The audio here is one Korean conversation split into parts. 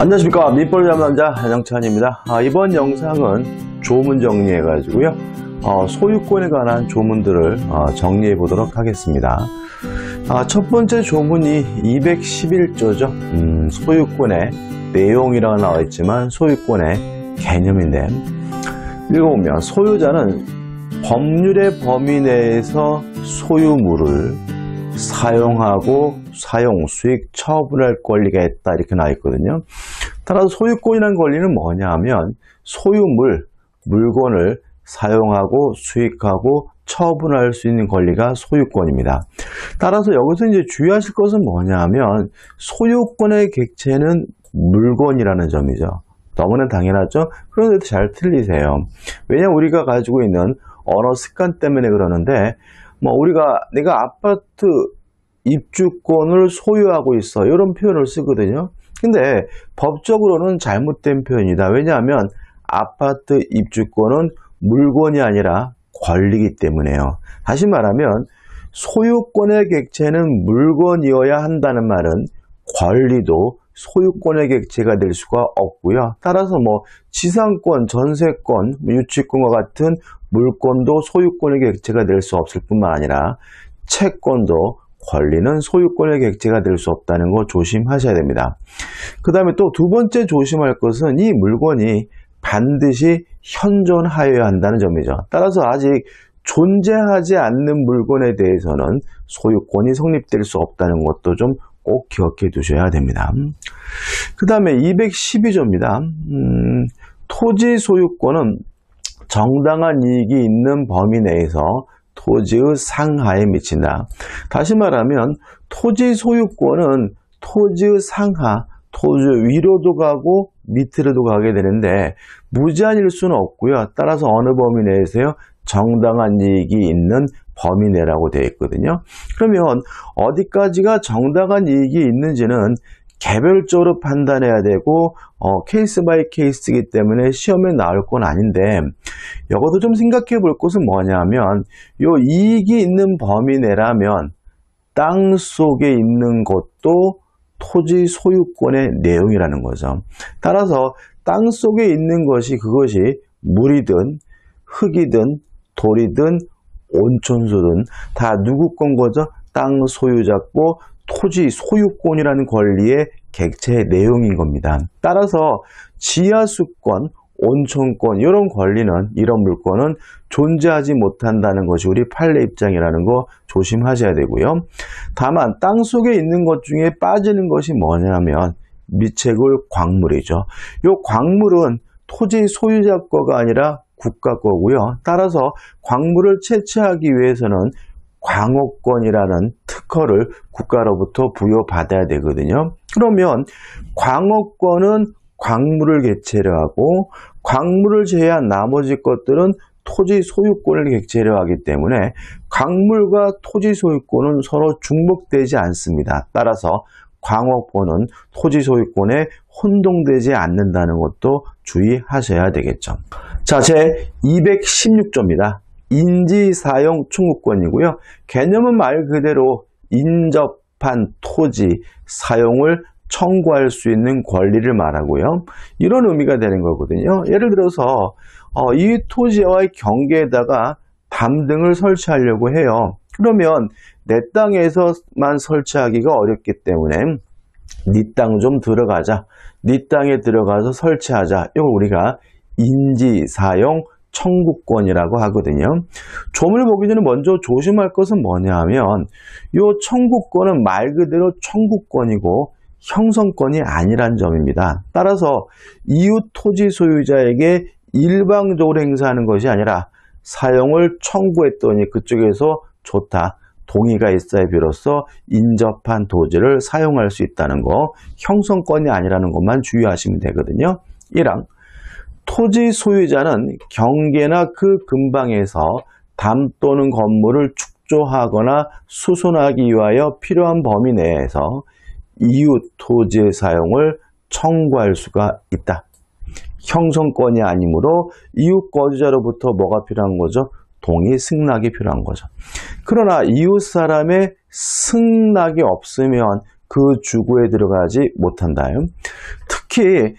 안녕하십니까. 민법을 잡는 남자 한영찬입니다. 이번 영상은 조문 정리해 가지고요 소유권에 관한 조문들을 정리해 보도록 하겠습니다. 첫 번째 조문이 211조죠. 소유권의 내용이라고 나와 있지만 소유권의 개념인데, 읽어보면 소유자는 법률의 범위 내에서 소유물을 사용하고 사용, 수익, 처분할 권리가 있다, 이렇게 나와 있거든요. 따라서 소유권이라는 권리는 뭐냐 하면 소유물, 물건을 사용하고 수익하고 처분할 수 있는 권리가 소유권입니다. 따라서 여기서 이제 주의하실 것은 뭐냐 하면 소유권의 객체는 물건이라는 점이죠. 너무나 당연하죠? 그런데도 잘 틀리세요. 왜냐하면 우리가 가지고 있는 언어 습관 때문에 그러는데, 내가 아파트 입주권을 소유하고 있어, 이런 표현을 쓰거든요. 근데 법적으로는 잘못된 표현이다. 왜냐하면 아파트 입주권은 물건이 아니라 권리이기 때문에요. 다시 말하면 소유권의 객체는 물건이어야 한다는 말은 권리도 소유권의 객체가 될 수가 없고요. 따라서 지상권, 전세권, 유치권과 같은 물건도 소유권의 객체가 될 수 없을 뿐만 아니라 채권도 권리는 소유권의 객체가 될 수 없다는 거 조심하셔야 됩니다. 그 다음에 또 두 번째 조심할 것은 이 물건이 반드시 현존하여야 한다는 점이죠. 따라서 아직 존재하지 않는 물건에 대해서는 소유권이 성립될 수 없다는 것도 좀 꼭 기억해 두셔야 됩니다. 그 다음에 212조입니다. 토지 소유권은 정당한 이익이 있는 범위 내에서 토지의 상하에 미친다. 다시 말하면 토지 소유권은 토지의 상하, 토지 위로도 가고 밑으로도 가게 되는데 무제한일 수는 없고요. 따라서 어느 범위 내에서요 정당한 이익이 있는 범위 내라고 되어 있거든요. 그러면 어디까지가 정당한 이익이 있는지는 개별적으로 판단해야 되고 케이스 바이 케이스이기 때문에 시험에 나올 건 아닌데, 이것도 좀 생각해 볼 것은 뭐냐면 요 이익이 있는 범위 내라면 땅 속에 있는 것도 토지 소유권의 내용이라는 거죠. 따라서 땅 속에 있는 것이 그것이 물이든 흙이든 돌이든 온천수든 다 누구 건 거죠? 땅 소유자고 토지 소유권이라는 권리의 객체 내용인 겁니다. 따라서 지하수권, 온천권 이런 권리는, 이런 물건은 존재하지 못한다는 것이 우리 판례 입장이라는 거 조심하셔야 되고요. 다만 땅 속에 있는 것 중에 빠지는 것이 뭐냐면 미채굴 광물이죠. 이 광물은 토지 소유자 거가 아니라 국가 거고요. 따라서 광물을 채취하기 위해서는 광업권이라는 특허를 국가로부터 부여받아야 되거든요. 그러면 광업권은 광물을 객체로 하고 광물을 제외한 나머지 것들은 토지 소유권을 객체로 하기 때문에 광물과 토지 소유권은 서로 중복되지 않습니다. 따라서 광업권은 토지 소유권에 혼동되지 않는다는 것도 주의하셔야 되겠죠. 자, 제 216조입니다. 인지사용 청구권이고요. 개념은 말 그대로 인접한 토지 사용을 청구할 수 있는 권리를 말하고요. 이런 의미가 되는 거거든요. 예를 들어서 이 토지와의 경계에다가 담 등을 설치하려고 해요. 그러면 내 땅에서만 설치하기가 어렵기 때문에 네 땅 좀 들어가자, 네 땅에 들어가서 설치하자, 이걸 우리가 인지사용 청구권이라고 하거든요. 조문을 보기 전에 먼저 조심할 것은 뭐냐 하면 이 청구권은 말 그대로 청구권이고 형성권이 아니란 점입니다. 따라서 이웃 토지 소유자에게 일방적으로 행사하는 것이 아니라 사용을 청구했더니 그쪽에서 좋다, 동의가 있어야 비로소 인접한 토지를 사용할 수 있다는 거, 형성권이 아니라는 것만 주의하시면 되거든요. 1항, 토지 소유자는 경계나 그 근방에서 담 또는 건물을 축조하거나 수선하기 위하여 필요한 범위 내에서 이웃 토지의 사용을 청구할 수가 있다. 형성권이 아니므로 이웃 거주자로부터 뭐가 필요한 거죠? 동의, 승낙이 필요한 거죠. 그러나 이웃 사람의 승낙이 없으면 그 주거에 들어가지 못한다. 특히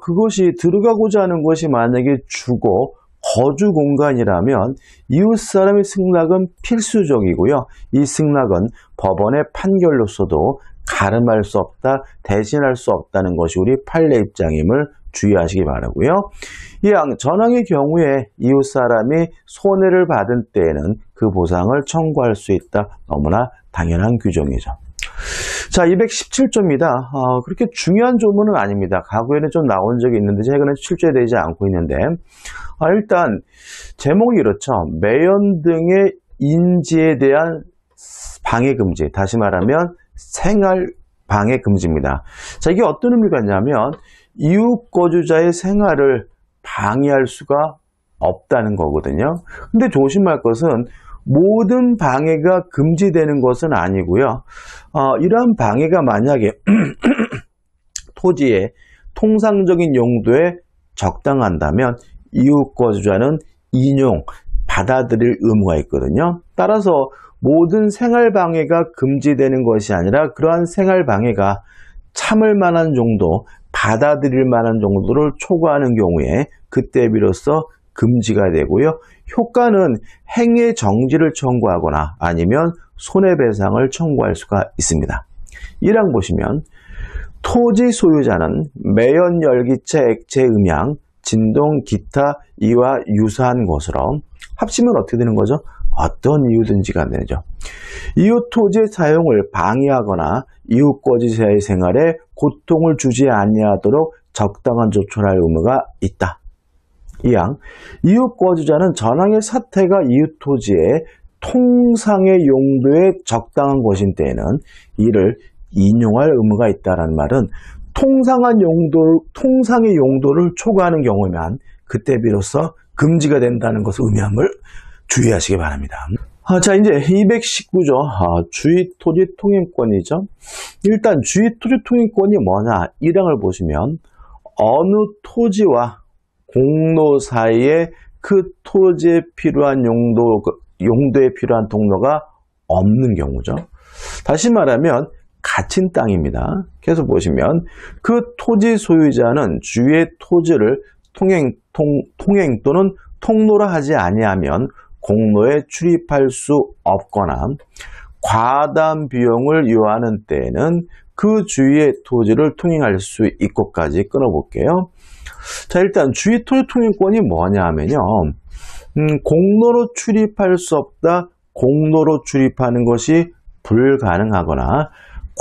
그것이 들어가고자 하는 것이 만약에 주거, 거주 공간이라면 이웃 사람의 승낙은 필수적이고요. 이 승낙은 법원의 판결로서도 가름할 수 없다, 대신할 수 없다는 것이 우리 판례 입장임을 주의하시기 바라고요. 이왕 전항의 경우에 이웃 사람이 손해를 받은 때에는 그 보상을 청구할 수 있다. 너무나 당연한 규정이죠. 자, 217조입니다. 그렇게 중요한 조문은 아닙니다. 과거에는 좀 나온 적이 있는데 최근에 출제되지 않고 있는데 일단 제목이 이렇죠. 매연 등의 인지에 대한 방해 금지, 다시 말하면 생활 방해 금지입니다. 자, 이게 어떤 의미가 있냐면 이웃 거주자의 생활을 방해할 수가 없다는 거거든요. 근데 조심할 것은 모든 방해가 금지되는 것은 아니고요. 이러한 방해가 만약에 토지의 통상적인 용도에 적당한다면 이웃 거주자는 인용, 받아들일 의무가 있거든요. 따라서 모든 생활 방해가 금지되는 것이 아니라 그러한 생활 방해가 참을 만한 정도, 받아들일 만한 정도를 초과하는 경우에 그때 비로소 금지가 되고요. 효과는 행위 정지를 청구하거나 아니면 손해배상을 청구할 수가 있습니다. 1항 보시면 토지 소유자는 매연 열기체 액체 음향, 진동, 기타 이와 유사한 것으로 합치면 어떻게 되는 거죠? 어떤 이유든지 간되죠. 이웃 토지의 사용을 방해하거나 이웃 거주자의 생활에 고통을 주지 아니하도록 적당한 조처를 할 의무가 있다. 2항, 이웃 거주자는 전항의 사태가 이웃 토지의 통상의 용도에 적당한 것인 때에는 이를 인용할 의무가 있다는 말은 통상의 용도를 초과하는 경우면 그때 비로소 금지가 된다는 것을 의미함을 주의하시기 바랍니다. 자, 이제 219조 주의토지 통행권이죠. 일단 주의토지 통행권이 뭐냐? 1항을 보시면 어느 토지와 공로 사이에 그 토지에 필요한 용도에 필요한 통로가 없는 경우죠. 다시 말하면 갇힌 땅입니다. 계속 보시면 그 토지 소유자는 주위의 토지를 통행 또는 통로라 하지 아니하면 공로에 출입할 수 없거나 과다한 비용을 요하는 때에는 그 주위의 토지를 통행할 수 있고까지 끊어볼게요. 자, 일단 주위 토지 통행권이 뭐냐 하면요. 공로로 출입할 수 없다, 공로로 출입하는 것이 불가능하거나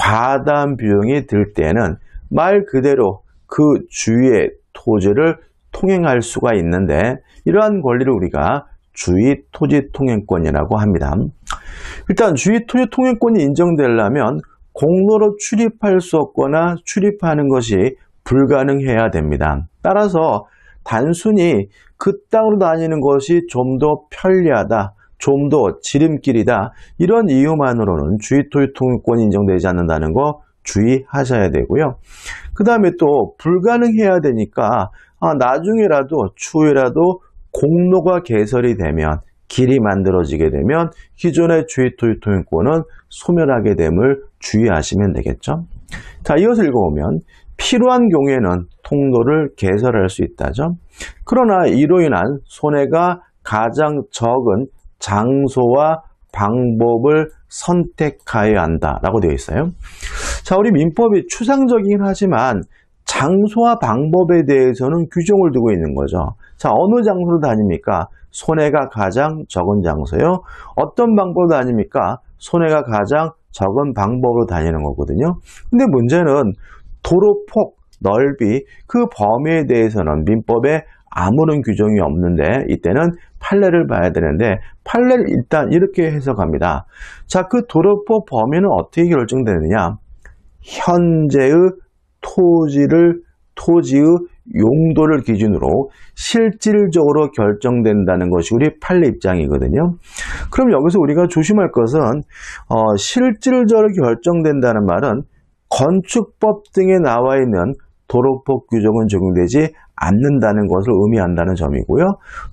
과다한 비용이 들 때는 말 그대로 그 주위의 토지를 통행할 수가 있는데 이러한 권리를 우리가 주위 토지 통행권이라고 합니다. 일단 주위 토지 통행권이 인정되려면 공로로 출입할 수 없거나 출입하는 것이 불가능해야 됩니다. 따라서 단순히 그 땅으로 다니는 것이 좀 더 편리하다, 좀 더 지름길이다, 이런 이유만으로는 주위 토지 통행권이 인정되지 않는다는 거 주의하셔야 되고요. 그 다음에 또 불가능해야 되니까 나중에라도 추후에라도 공로가 개설이 되면, 길이 만들어지게 되면 기존의 주위 토지 통행권은 소멸하게 됨을 주의하시면 되겠죠. 자, 이어서 읽어보면 필요한 경우에는 통로를 개설할 수 있다죠. 그러나 이로 인한 손해가 가장 적은 장소와 방법을 선택하여야 한다라고 되어 있어요. 자, 우리 민법이 추상적이긴 하지만 장소와 방법에 대해서는 규정을 두고 있는 거죠. 자, 어느 장소로 다닙니까? 손해가 가장 적은 장소요. 어떤 방법으로 다닙니까? 손해가 가장 적은 방법으로 다니는 거거든요. 근데 문제는 도로폭, 넓이, 그 범위에 대해서는 민법에 아무런 규정이 없는데 이때는 판례를 봐야 되는데 판례를 일단 이렇게 해석합니다. 자, 그 도로폭 범위는 어떻게 결정되느냐? 현재의 토지의 용도를 기준으로 실질적으로 결정된다는 것이 우리 판례 입장이거든요. 그럼 여기서 우리가 조심할 것은 실질적으로 결정된다는 말은 건축법 등에 나와 있는 도로폭 규정은 적용되지 않는다는 것을 의미한다는 점이고요.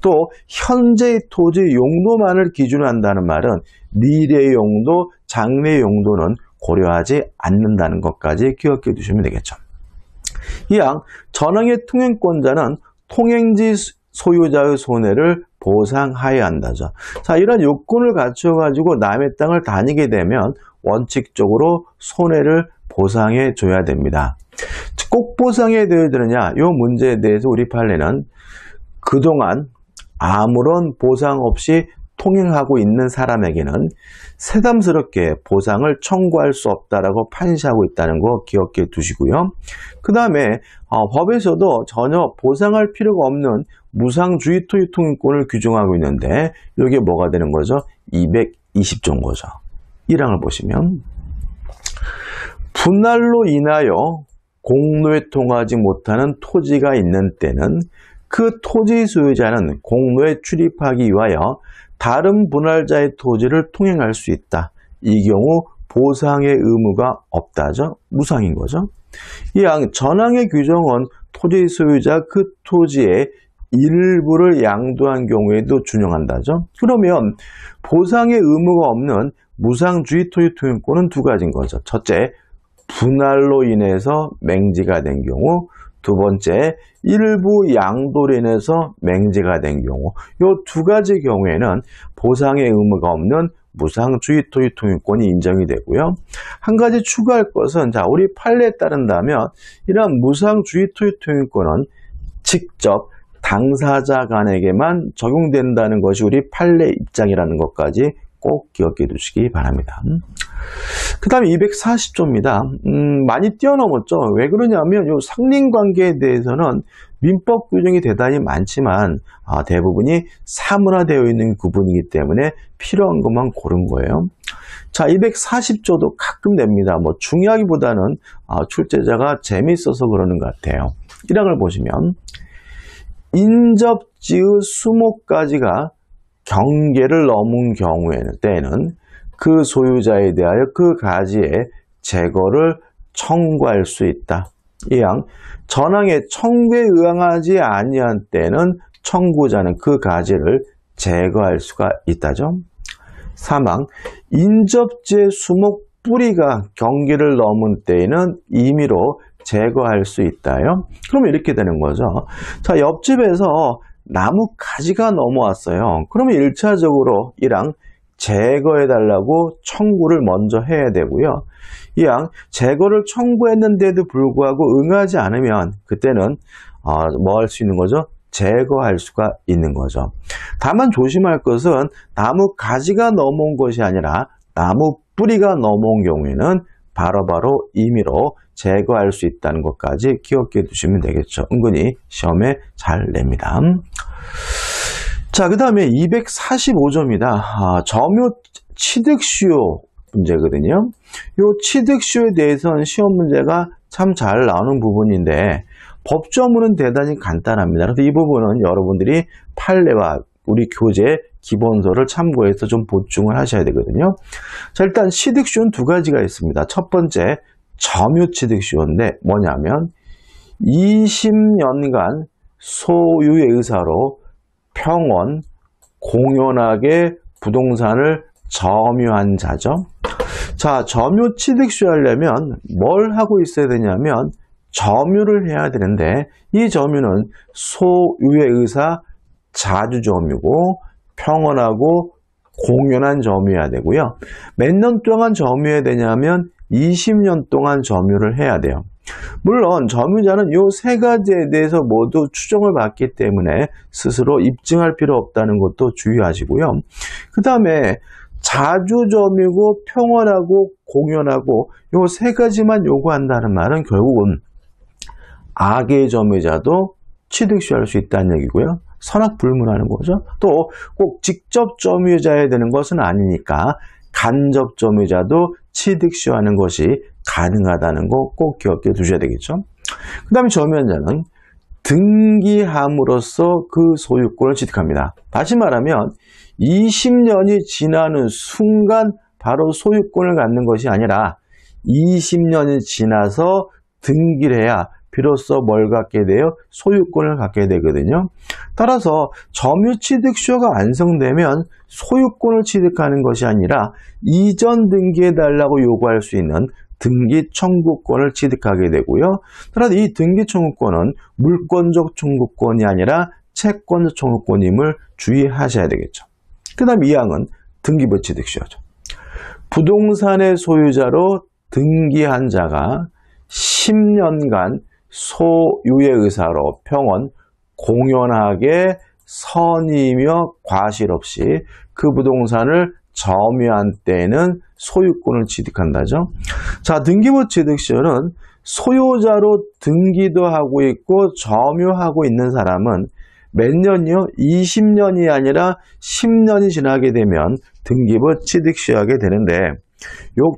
또 현재의 토지 용도만을 기준으로 한다는 말은 미래의 용도, 장래의 용도는 고려하지 않는다는 것까지 기억해 두시면 되겠죠. 이항 전항의 통행권자는 통행지 소유자의 손해를 보상하여야 한다죠. 자, 이런 요건을 갖춰가지고 남의 땅을 다니게 되면 원칙적으로 손해를 보상해 줘야 됩니다. 꼭 보상해 줘야 되느냐? 이 문제에 대해서 우리 판례는 그동안 아무런 보상 없이 통행하고 있는 사람에게는 새삼스럽게 보상을 청구할 수 없다라고 판시하고 있다는 거 기억해 두시고요. 그 다음에 법에서도 전혀 보상할 필요가 없는 무상주의 토지 통행권을 규정하고 있는데 이게 뭐가 되는 거죠? 220조인 거죠. 1항을 보시면 분할로 인하여 공로에 통하지 못하는 토지가 있는 때는 그 토지 소유자는 공로에 출입하기 위하여 다른 분할자의 토지를 통행할 수 있다. 이 경우 보상의 의무가 없다죠. 무상인 거죠. 이항 전항의 규정은 토지 소유자 그 토지의 일부를 양도한 경우에도 준용한다죠. 그러면 보상의 의무가 없는 무상주의 토지 통행권은 두 가지인 거죠. 첫째, 분할로 인해서 맹지가 된 경우, 두 번째, 일부 양도로 인해서 맹지가 된 경우, 이 두 가지 경우에는 보상의 의무가 없는 무상주의 토지 통행권이 인정이 되고요. 한 가지 추가할 것은, 자, 우리 판례에 따른다면 이러한 무상주의 토지 통행권은 직접 당사자 간에게만 적용된다는 것이 우리 판례 입장이라는 것까지 꼭 기억해 두시기 바랍니다. 그 다음에 240조입니다. 많이 뛰어넘었죠. 왜 그러냐면 이 상린관계에 대해서는 민법 규정이 대단히 많지만 대부분이 사문화되어 있는 구분이기 때문에 필요한 것만 고른 거예요. 자, 240조도 가끔 냅니다. 뭐 중요하기보다는 출제자가 재미있어서 그러는 것 같아요. 1항을 보시면 인접지의 수목가지가 경계를 넘은 때에는 그 소유자에 대하여 그 가지의 제거를 청구할 수 있다. 이항 전항의 청구에 의항하지 아니한 때는 청구자는 그 가지를 제거할 수가 있다죠. 3항 인접지의 수목 뿌리가 경계를 넘은 때에는 임의로 제거할 수 있다요. 그러면 이렇게 되는 거죠. 자, 옆집에서 나무 가지가 넘어왔어요. 그러면 1차적으로 1항 제거해달라고 청구를 먼저 해야 되고요. 2항 제거를 청구했는데도 불구하고 응하지 않으면 그때는 뭐 할 수 있는 거죠? 제거할 수가 있는 거죠. 다만 조심할 것은 나무 가지가 넘어온 것이 아니라 나무 뿌리가 넘어온 경우에는 바로바로 임의로 제거할 수 있다는 것까지 기억해 두시면 되겠죠. 은근히 시험에 잘 냅니다. 자, 그 다음에 245조입니다. 점유 취득시효 문제거든요. 이 취득시효에 대해서는 시험 문제가 참 잘 나오는 부분인데 법조문은 대단히 간단합니다. 그래서 이 부분은 여러분들이 판례와 우리 교재 기본서를 참고해서 좀 보충을 하셔야 되거든요. 자, 일단 취득시효는 두 가지가 있습니다. 첫 번째 점유 취득시효인데 뭐냐면 20년간 소유의 의사로 평원, 공연하게 부동산을 점유한 자죠. 자, 점유 취득시효 하려면 뭘 하고 있어야 되냐면 점유를 해야 되는데 이 점유는 소유의 의사 자주점유고 평원하고 공연한 점유해야 되고요. 몇 년 동안 점유해야 되냐면 20년 동안 점유를 해야 돼요. 물론 점유자는 이 세 가지에 대해서 모두 추정을 받기 때문에 스스로 입증할 필요 없다는 것도 주의하시고요. 그 다음에 자주점유고 평원하고 공연하고 이 세 가지만 요구한다는 말은 결국은 악의 점유자도 취득시효할 수 있다는 얘기고요. 선악불문하는 거죠. 또 꼭 직접 점유자야 되는 것은 아니니까 간접 점유자도 취득시효하는 것이 가능하다는 거 꼭 기억해 두셔야 되겠죠. 그 다음에 점유자는 등기함으로써 그 소유권을 취득합니다. 다시 말하면 20년이 지나는 순간 바로 소유권을 갖는 것이 아니라 20년이 지나서 등기를 해야 비로소 뭘 갖게 돼요? 소유권을 갖게 되거든요. 따라서 점유 취득시효가 완성되면 소유권을 취득하는 것이 아니라 이전 등기해달라고 요구할 수 있는 등기 청구권을 취득하게 되고요. 따라서 이 등기 청구권은 물권적 청구권이 아니라 채권적 청구권임을 주의하셔야 되겠죠. 그 다음 2항은 등기부 취득시효죠. 부동산의 소유자로 등기한 자가 10년간 소유의 의사로 평온 공연하게 선의며 과실 없이 그 부동산을 점유한 때에는 소유권을 취득한다죠. 자, 등기부 취득시효는 소유자로 등기도 하고 있고 점유하고 있는 사람은 몇 년이요? 20년이 아니라 10년이 지나게 되면 등기부 취득시효하게 되는데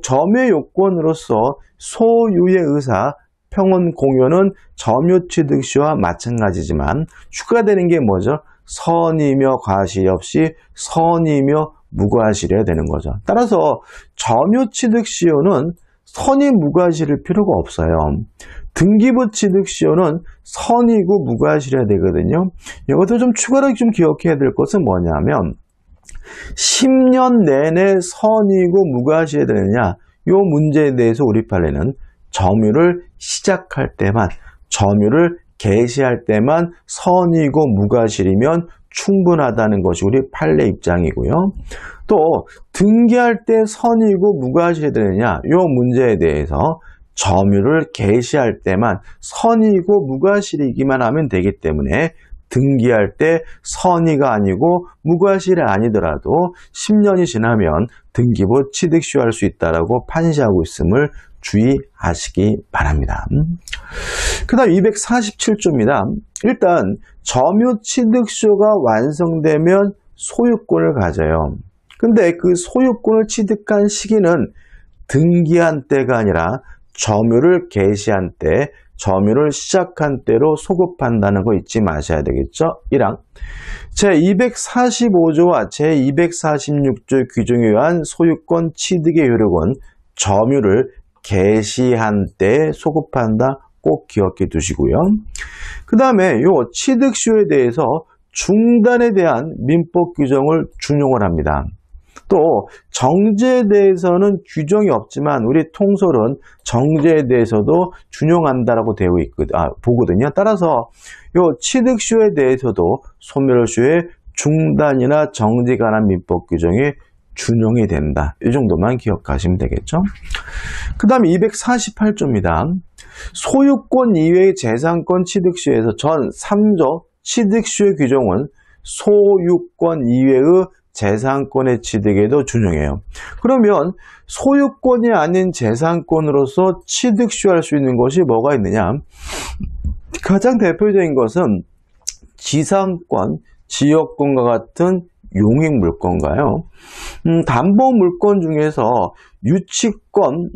점유 요건으로서 소유의 의사 평온 공유는 점유 취득시효와 마찬가지지만 추가되는 게 뭐죠? 선의며 과실 없이 선의며 무과실해야 되는 거죠. 따라서 점유 취득시효는 선의 무과실일 필요가 없어요. 등기부 취득시효는 선의고 무과실해야 되거든요. 이것도 좀 추가로 좀 기억해야 될 것은 뭐냐면 10년 내내 선의고 무과실해야 되느냐 이 문제에 대해서 우리 판례는 점유를 시작할 때만 점유를 개시할 때만 선의고 무과실이면 충분하다는 것이 우리 판례 입장이고요. 또 등기할 때 선의고 무과실이 되느냐 이 문제에 대해서 점유를 개시할 때만 선의고 무과실이기만 하면 되기 때문에 등기할 때 선의가 아니고 무과실이 아니더라도 10년이 지나면 등기부 취득시효할 수 있다라고 판시하고 있음을 주의하시기 바랍니다. 그 다음 247조입니다. 일단 점유 취득시효가 완성되면 소유권을 가져요. 근데 그 소유권을 취득한 시기는 등기한 때가 아니라 점유를 개시한 때, 점유를 시작한 때로 소급한다는 거 잊지 마셔야 되겠죠. 1항 제245조와 제246조 규정에 의한 소유권 취득의 효력은 점유를 개시한 때에 소급한다. 꼭 기억해 두시고요. 그 다음에 요 취득시효에 대해서 중단에 대한 민법 규정을 준용을 합니다. 또 정지에 대해서는 규정이 없지만 우리 통설은 정지에 대해서도 준용한다라고 되어 보거든요. 따라서 요 취득시효에 대해서도 소멸시효의 중단이나 정지에 관한 민법 규정이 준용이 된다. 이 정도만 기억하시면 되겠죠. 그 다음에 248조입니다. 소유권 이외의 재산권 취득시효에서 전 3조 취득시효 규정은 소유권 이외의 재산권의 취득에도 준용해요. 그러면 소유권이 아닌 재산권으로서 취득시효할 수 있는 것이 뭐가 있느냐? 가장 대표적인 것은 지상권, 지역권과 같은 용익물권가요. 담보물권 중에서 유치권,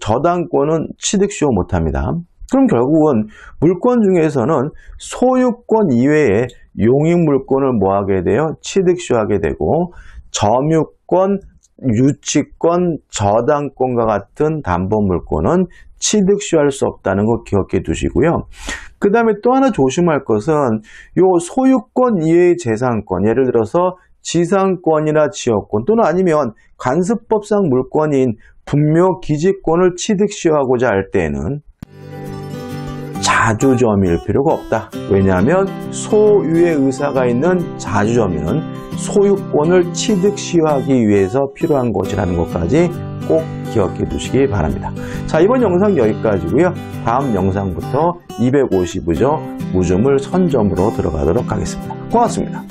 저당권은 취득시효 못합니다. 그럼 결국은 물권 중에서는 소유권 이외에 용익물권을 뭐하게 돼요? 취득시효하게 되고 점유권, 유치권, 저당권과 같은 담보물권은 취득시효할 수 없다는 거 기억해 두시고요. 그 다음에 또 하나 조심할 것은 요 소유권 이외의 재산권, 예를 들어서 지상권이나 지역권 또는 아니면 관습법상 물권인 분묘기지권을 취득시효하고자 할 때에는 자주점유일 필요가 없다. 왜냐하면 소유의 의사가 있는 자주점유는 소유권을 취득시효하기 위해서 필요한 것이라는 것까지 꼭 기억해 두시기 바랍니다. 자, 이번 영상 여기까지고요. 다음 영상부터 255조 무주물 선점으로 들어가도록 하겠습니다. 고맙습니다.